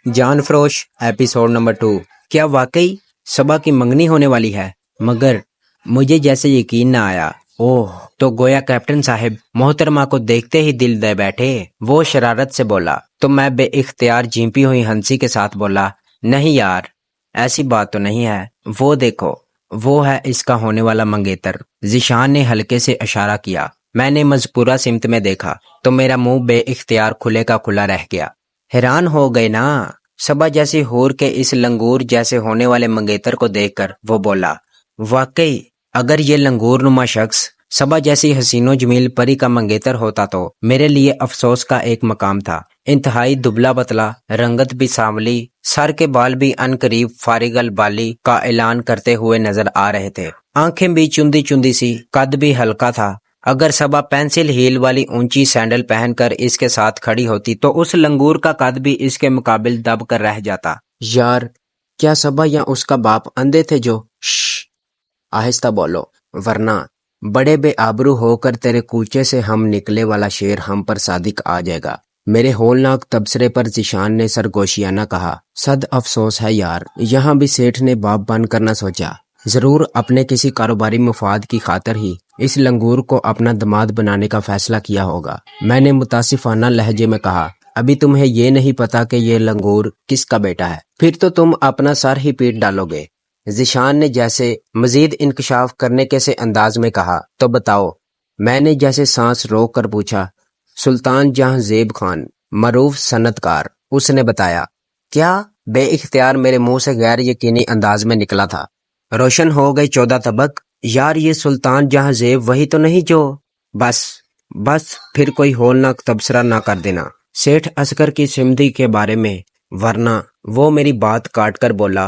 جان فروش episode number 2۔ کیا واقعی صبا کی منگنی ہونے والی ہے؟ مگر مجھے جیسے یقین نہ آیا۔ اوہ، تو گویا کیپٹن صاحب محترمہ کو دیکھتے ہی دل دے بیٹھے۔ وہ شرارت سے بولا تو میں بے اختیار جھیمپی ہوئی ہنسی کے ساتھ بولا، نہیں یار، ایسی بات تو نہیں ہے۔ وہ دیکھو، وہ ہے اس کا ہونے والا منگیتر۔ ذیشان نے ہلکے سے اشارہ کیا۔ میں نے مذکورہ سمت میں دیکھا تو میرا منہ بے اختیار کھلے کا کھلا رہ گیا۔ حیران ہو گئے نا صبا جیسی حور کے اس لنگور جیسے ہونے والے منگیتر کو دیکھ کر وہ بولا، واقعی اگر یہ لنگور نما شخص صبا جیسی حسین و جمیل پری کا منگیتر ہوتا تو میرے لیے افسوس کا ایک مقام تھا۔ انتہائی دبلا پتلا، رنگت بھی سانولی، سر کے بال بھی ان قریب فارغ البالی کا اعلان کرتے ہوئے نظر آ رہے تھے۔ آنکھیں بھی چندی چندی سی، قد بھی ہلکا تھا۔ اگر صبا پینسل ہیل والی اونچی سینڈل پہن کر اس کے ساتھ کھڑی ہوتی تو اس لنگور کا قد بھی اس کے مقابل دب کر رہ جاتا۔ یار، کیا صبا یا اس کا باپ اندھے تھے جو؟ شش، آہستہ بولو، ورنہ بڑے بے آبرو ہو کر تیرے کوچے سے ہم نکلے والا شیر ہم پر صادق آ جائے گا۔ میرے ہولناک تبصرے پر ذیشان نے سرگوشیانہ کہا، صد افسوس ہے یار، یہاں بھی سیٹھ نے باپ بن کر نہ سوچا۔ ضرور اپنے کسی کاروباری مفاد کی خاطر ہی اس لنگور کو اپنا دماد بنانے کا فیصلہ کیا ہوگا۔ میں نے متاسفانہ لہجے میں کہا، ابھی تمہیں یہ نہیں پتا کہ یہ لنگور کس کا بیٹا ہے، پھر تو تم اپنا سر ہی پیٹ ڈالو گے۔ ذیشان نے جیسے مزید انکشاف کرنے کے سے انداز میں کہا، تو بتاؤ۔ میں نے جیسے سانس روک کر پوچھا، سلطان جہاں زیب خان، معروف صنعت کار۔ اس نے بتایا۔ کیا؟ بے اختیار میرے منہ سے غیر یقینی انداز میں نکلا تھا۔ روشن ہو گئے 14 طبق۔ یار، یہ سلطان جہاں زیب وہی تو نہیں جو… بس پھر کوئی ہولناک تبصرہ نہ کر دینا سیٹھ اصغر کی سمدھی کے بارے میں، ورنہ… وہ میری بات کاٹ کر بولا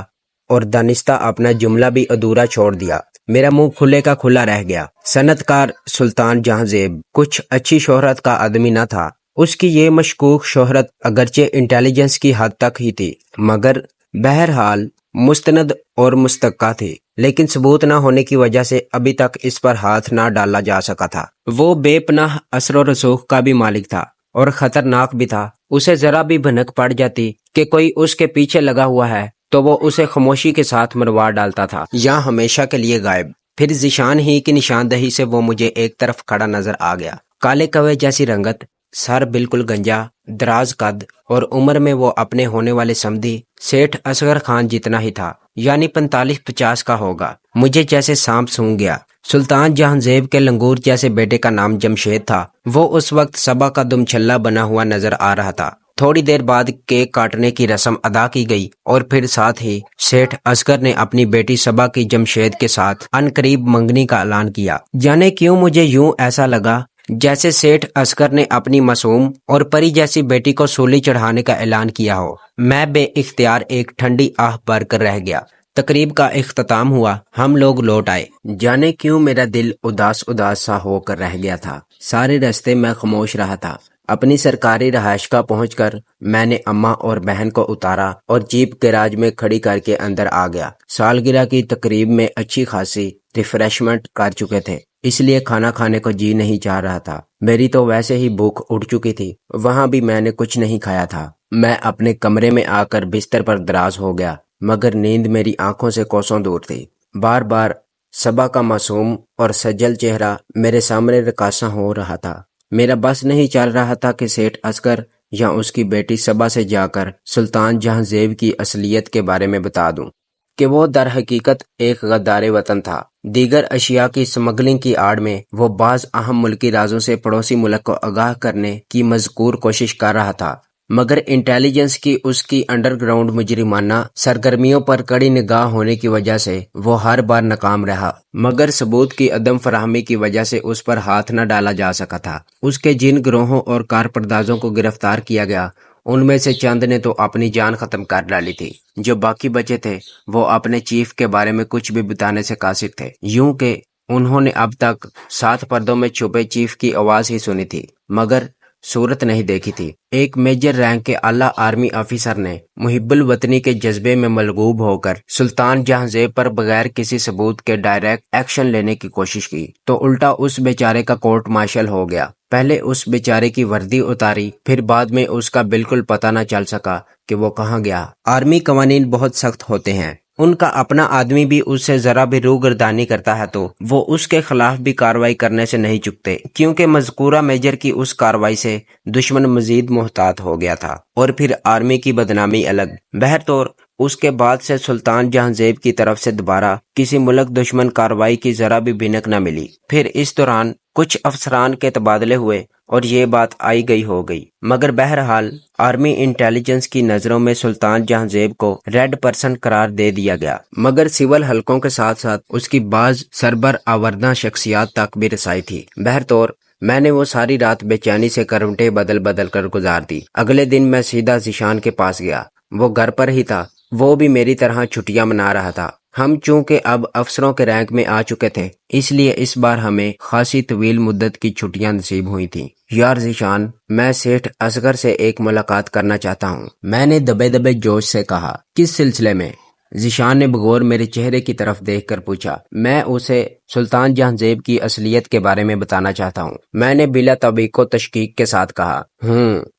اور دانستہ اپنا جملہ بھی ادھورا چھوڑ دیا۔ میرا منہ کھلے کا کھلا رہ گیا۔ صنعت کار سلطان جہاں زیب کچھ اچھی شہرت کا آدمی نہ تھا۔ اس کی یہ مشکوک شہرت اگرچہ انٹیلیجنس کی حد تک ہی تھی، مگر بہرحال مستند اور مستقہ تھی، لیکن ثبوت نہ ہونے کی وجہ سے ابھی تک اس پر ہاتھ نہ ڈالا جا سکا تھا۔ وہ بے پناہ اثر و رسوخ کا بھی مالک تھا اور خطرناک بھی تھا۔ اسے ذرا بھی بھنک پڑ جاتی کہ کوئی اس کے پیچھے لگا ہوا ہے تو وہ اسے خاموشی کے ساتھ مروا ڈالتا تھا یا ہمیشہ کے لیے غائب۔ پھر ذیشان ہی کی نشاندہی سے وہ مجھے ایک طرف کھڑا نظر آ گیا۔ کالے کوے جیسی رنگت، سر بالکل گنجا، دراز قد، اور عمر میں وہ اپنے ہونے والے سمدھی سیٹھ اصغر خان جتنا ہی تھا، یعنی 45-50 کا ہوگا۔ مجھے جیسے سانپ سونگھ گیا۔ سلطان جہاں زیب کے لنگور جیسے بیٹے کا نام جمشید تھا۔ وہ اس وقت صبا کا دم چھلا بنا ہوا نظر آ رہا تھا۔ تھوڑی دیر بعد کیک کاٹنے کی رسم ادا کی گئی اور پھر ساتھ ہی سیٹھ اصغر نے اپنی بیٹی صبا کی جمشید کے ساتھ ان قریب منگنی کا اعلان کیا۔ جانے کیوں مجھے یوں ایسا لگا جیسے سیٹھ اصغر نے اپنی معصوم اور پری جیسی بیٹی کو سولی چڑھانے کا اعلان کیا ہو۔ میں بے اختیار ایک ٹھنڈی آہ بھر کر رہ گیا۔ تقریب کا اختتام ہوا، ہم لوگ لوٹ آئے۔ جانے کیوں میرا دل اداس سا ہو کر رہ گیا تھا۔ سارے راستے میں خاموش رہا تھا۔ اپنی سرکاری رہائش گاہ پہنچ کر میں نے اماں اور بہن کو اتارا اور جیپ گیراج میں کھڑی کر کے اندر آ گیا۔ سالگرہ کی تقریب میں اچھی خاصی ریفریشمنٹ کر چکے تھے، اس لیے کھانا کھانے کو جی نہیں چاہ رہا تھا۔ میری تو ویسے ہی بھوک اٹھ چکی تھی، وہاں بھی میں نے کچھ نہیں کھایا تھا۔ میں اپنے کمرے میں آ کر بستر پر دراز ہو گیا، مگر نیند میری آنکھوں سے کوسوں دور تھی۔ بار بار صبا کا معصوم اور سجل چہرہ میرے سامنے رقاصاں ہو رہا تھا۔ میرا بس نہیں چل رہا تھا کہ سیٹھ اصغر یا اس کی بیٹی صبا سے جا کر سلطان جہاں زیب کی اصلیت کے بارے میں بتا دوں کہ وہ در حقیقت ایک غدار وطن تھا۔ دیگر اشیاء کی سمگلنگ کی آڑ میں وہ بعض اہم ملکی رازوں سے پڑوسی ملک کو آگاہ کرنے کی مذکور کوشش کر رہا تھا، مگر انٹیلیجنس کی اس کی انڈر گراؤنڈ مجرمانہ سرگرمیوں پر کڑی نگاہ ہونے کی وجہ سے وہ ہر بار ناکام رہا، مگر ثبوت کی عدم فراہمی کی وجہ سے اس پر ہاتھ نہ ڈالا جا سکا تھا۔ اس کے جن گروہوں اور کارپردازوں کو گرفتار کیا گیا، ان میں سے چند نے تو اپنی جان ختم کر ڈالی تھی۔ جو باقی بچے تھے وہ اپنے چیف کے بارے میں کچھ بھی بتانے سے قاصر تھے، یوں کہ انہوں نے اب تک 7 پردوں میں چھپے چیف کی آواز ہی سنی تھی، مگر صورت نہیں دیکھی تھی۔ ایک میجر رینک کے اعلیٰ آرمی آفیسر نے محب الوطنی کے جذبے میں ملغوب ہو کر سلطان جہاں پر بغیر کسی ثبوت کے ڈائریکٹ ایکشن لینے کی کوشش کی تو الٹا اس بیچارے کا کورٹ مارشل ہو گیا۔ پہلے اس بیچارے کی وردی اتاری، پھر بعد میں اس کا بالکل پتہ نہ چل سکا کہ وہ کہاں گیا۔ آرمی قوانین بہت سخت ہوتے ہیں، ان کا اپنا آدمی بھی اس سے ذرا بھی روگردانی کرتا ہے تو وہ اس کے خلاف بھی کارروائی کرنے سے نہیں چکتے، کیونکہ مذکورہ میجر کی اس کارروائی سے دشمن مزید محتاط ہو گیا تھا، اور پھر آرمی کی بدنامی الگ۔ بہرطور اس کے بعد سے سلطان جہاں کی طرف سے دوبارہ کسی ملک دشمن کارروائی کی ذرا بھی بھنک نہ ملی۔ پھر اس دوران کچھ افسران کے تبادلے ہوئے اور یہ بات آئی گئی ہو گئی، مگر بہرحال آرمی انٹیلیجنس کی نظروں میں سلطان جہاں کو ریڈ پرسن قرار دے دیا گیا، مگر سول حلقوں کے ساتھ ساتھ اس کی بعض سربر آوردہ شخصیات تک بھی رسائی تھی۔ بہرطور میں نے وہ ساری رات بے چینی سے کروٹیں بدل بدل کر گزار دی۔ اگلے دن میں سیدھا ذیشان کے پاس گیا، وہ گھر پر ہی تھا، وہ بھی میری طرح چھٹیاں منا رہا تھا۔ ہم چونکہ اب افسروں کے رینک میں آ چکے تھے، اس لیے اس بار ہمیں خاصی طویل مدت کی چھٹیاں نصیب ہوئی تھیں۔ یار ذیشان، میں سیٹھ اصغر سے ایک ملاقات کرنا چاہتا ہوں، میں نے دبے دبے جوش سے کہا۔ کس سلسلے میں؟ ذیشان نے بغور میرے چہرے کی طرف دیکھ کر پوچھا۔ میں اسے سلطان جہاں کی اصلیت کے بارے میں بتانا چاہتا ہوں، میں نے بلا توقع تشکیق کے ساتھ کہا۔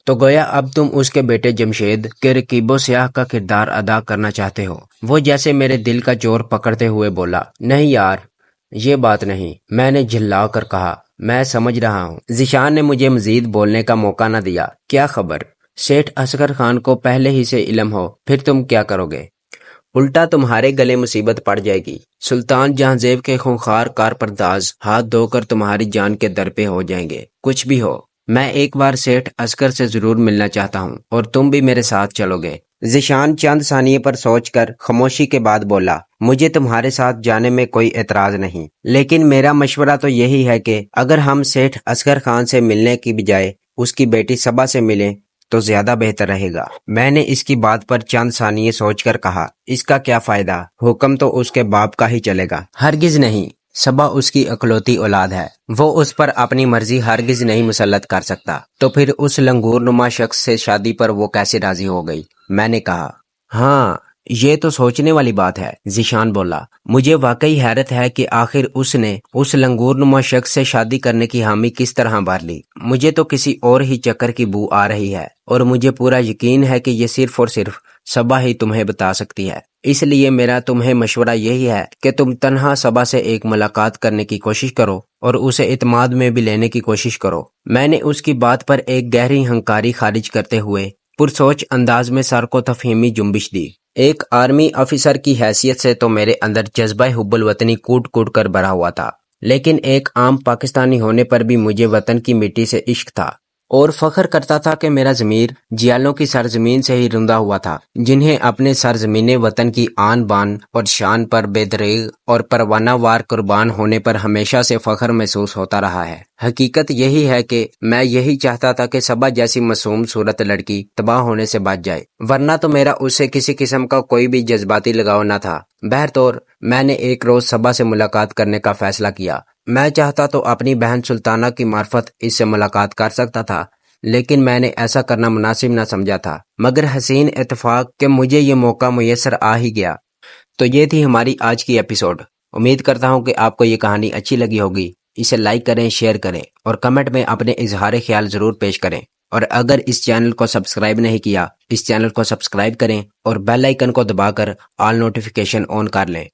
تو گویا اب تم اس کے بیٹے جمشید کے رقیب و سیاہ کا کردار ادا کرنا چاہتے ہو؟ وہ جیسے میرے دل کا چور پکڑتے ہوئے بولا۔ نہیں یار، یہ بات نہیں، میں نے جھلا کر کہا۔ میں سمجھ رہا ہوں۔ ذیشان نے مجھے مزید بولنے کا موقع نہ دیا۔ کیا خبر؟ سیٹھ اصغر خان کو پہلے ہی سے علم ہو، پھر تم کیا کرو گے؟ الٹا تمہارے گلے مصیبت پڑ جائے گی۔ سلطان جہاں کے خونخوار کار پرداز ہاتھ دھو کر تمہاری جان کے در پہ ہو جائیں گے۔ کچھ بھی ہو، میں ایک بار سیٹھ اصغر سے ضرور ملنا چاہتا ہوں، اور تم بھی میرے ساتھ چلو گے۔ ذیشان چند ثانیے پر سوچ کر خاموشی کے بعد بولا۔ مجھے تمہارے ساتھ جانے میں کوئی اعتراض نہیں، لیکن میرا مشورہ تو یہی ہے کہ اگر ہم سیٹھ اصغر خان سے ملنے کی بجائے اس کی بیٹی صبا سے ملیں تو زیادہ بہتر رہے گا۔ میں نے اس کی بات پر چند ثانیے سوچ کر کہا۔ اس کا کیا فائدہ؟ حکم تو اس کے باپ کا ہی چلے گا۔ ہرگز نہیں، صبا اس کی اکلوتی اولاد ہے، وہ اس پر اپنی مرضی ہرگز نہیں مسلط کر سکتا۔ تو پھر اس لنگور نما شخص سے شادی پر وہ کیسے راضی ہو گئی؟ میں نے کہا۔ ہاں، یہ تو سوچنے والی بات ہے، ذیشان بولا۔ مجھے واقعی حیرت ہے کہ آخر اس نے اس لنگور نما شخص سے شادی کرنے کی حامی کس طرح بھر لی۔ مجھے تو کسی اور ہی چکر کی بو آ رہی ہے، اور مجھے پورا یقین ہے کہ یہ صرف اور صرف صبا ہی تمہیں بتا سکتی ہے۔ اس لیے میرا تمہیں مشورہ یہی ہے کہ تم تنہا صبا سے ایک ملاقات کرنے کی کوشش کرو اور اسے اعتماد میں بھی لینے کی کوشش کرو۔ میں نے اس کی بات پر ایک گہری ہنکاری خارج کرتے ہوئے پرسوچ انداز میں سر کو تفہیمی جنبش دی۔ ایک آرمی آفیسر کی حیثیت سے تو میرے اندر جذبہ حب الوطنی کوٹ کوٹ کر بھرا ہوا تھا، لیکن ایک عام پاکستانی ہونے پر بھی مجھے وطن کی مٹی سے عشق تھا، اور فخر کرتا تھا کہ میرا ضمیر جیالوں کی سرزمین سے ہی رندا ہوا تھا، جنہیں اپنے سرزمین وطن کی آن بان اور شان پر بے دریغ اور پروانہ وار قربان ہونے پر ہمیشہ سے فخر محسوس ہوتا رہا ہے۔ حقیقت یہی ہے کہ میں یہی چاہتا تھا کہ صبا جیسی معصوم صورت لڑکی تباہ ہونے سے بچ جائے، ورنہ تو میرا اس سے کسی قسم کا کوئی بھی جذباتی لگاؤ نہ تھا۔ بہرطور میں نے ایک روز صبا سے ملاقات کرنے کا فیصلہ کیا۔ میں چاہتا تو اپنی بہن سلطانہ کی معرفت اس سے ملاقات کر سکتا تھا، لیکن میں نے ایسا کرنا مناسب نہ سمجھا تھا، مگر حسین اتفاق کہ مجھے یہ موقع میسر آ ہی گیا۔ تو یہ تھی ہماری آج کی ایپیسوڈ۔ امید کرتا ہوں کہ آپ کو یہ کہانی اچھی لگی ہوگی۔ اسے لائک کریں، شیئر کریں اور کمنٹ میں اپنے اظہار خیال ضرور پیش کریں، اور اگر اس چینل کو سبسکرائب نہیں کیا، اس چینل کو سبسکرائب کریں اور بیل آئیکن کو دبا کر آل نوٹیفیکیشن آن کر لیں۔